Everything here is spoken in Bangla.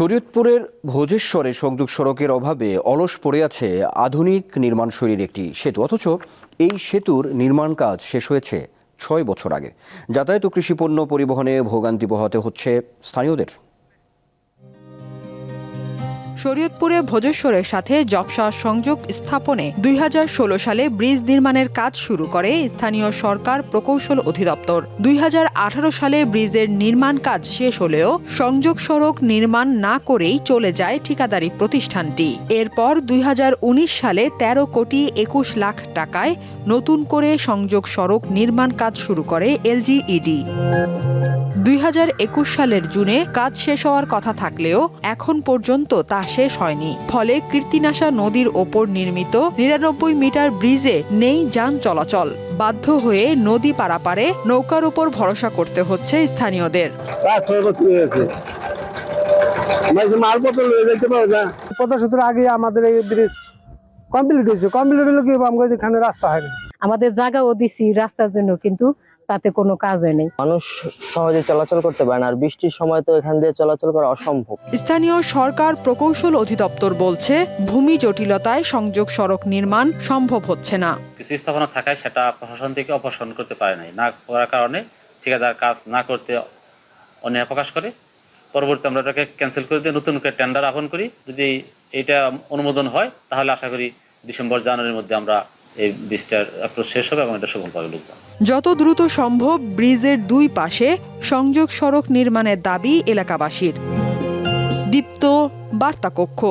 শরীয়তপুরের ভোজেশ্বরে সংযোগ সড়কের অভাবে অলস পড়ে আছে আধুনিক নির্মাণশৈলীর একটি সেতু, অথচ এই সেতুর নির্মাণ কাজ শেষ হয়েছে ৬ বছর আগে। যাতায়াত ও কৃষিপণ্য পরিবহনে ভোগান্তি পোহাতে হচ্ছে স্থানীয়দের। শরীয়তপুরে ভোজেশ্বরের সাথে জবসা সংযোগ স্থাপনে ২০১৬ সালে ব্রিজ নির্মাণের কাজ শুরু করে স্থানীয় সরকার প্রকৌশল অধিদপ্তর। ২০১৮ সালে ব্রিজের নির্মাণ কাজ শেষ হলেও সংযোগ সড়ক নির্মাণ না করেই চলে যায় ঠিকাদারি প্রতিষ্ঠানটি। এরপর ২০১৯ সালে ১৩ কোটি ২১ লাখ টাকায় নতুন করে সংযোগ সড়ক নির্মাণ কাজ শুরু করে এলজিইডি। ২০২১ সালের জুনে কাজ শেষ হওয়ার কথা থাকলেও এখন পর্যন্ত তা শেষ হয়নি। ফলে কীর্তিনাশা নদীর ওপর নির্মিত ৯৯ মিটার ব্রিজে নেই যান চলাচল। বাধ্য হয়ে নদী পারাপারে নৌকার উপর ভরসা করতে হচ্ছে স্থানীয়দের। ৭৫ আগে আমাদের এই ব্রিজ কমপ্লিট হয়েছে। কমপ্লিট হলে কি আমাদের এখানে রাস্তা হয়নি। আমাদের জায়গাও দিছি রাস্তার জন্য, কিন্তু তাতে কোনো কাজ হয়নি। মানুষ সহজে চলাচল করতে পারে না, আর বৃষ্টির সময় তো এখান দিয়ে চলাচল করা অসম্ভব। স্থানীয় সরকার প্রকৌশল অধিদপ্তর বলছে, ভূমি জটিলতায় সংযোগ সড়ক নির্মাণ সম্ভব হচ্ছে না। কিছু স্থাপনা থাকায় সেটা প্রশাসন থেকে অপসারণ করতে পারে নাই, না করার কারণে ঠিকাদার কাজ না করতে অনীহা প্রকাশ করে। পরবর্তীতে আমরা এটাকে ক্যান্সেল করে দিয়ে নতুন করে টেন্ডার আহ্বান করি। যদি এইটা অনুমোদন হয় তাহলে আশা করি ডিসেম্বর জানুয়ারির মধ্যে আমরা এই ব্রিজটার অ্যাপ্রোচ শেষ হবে এবং এটা সফল পাবে লোকজন। যত দ্রুত সম্ভব ব্রিজের দুই পাশে সংযোগ সড়ক নির্মাণের দাবি এলাকাবাসীর। দীপ্ত বার্তা কক্ষ।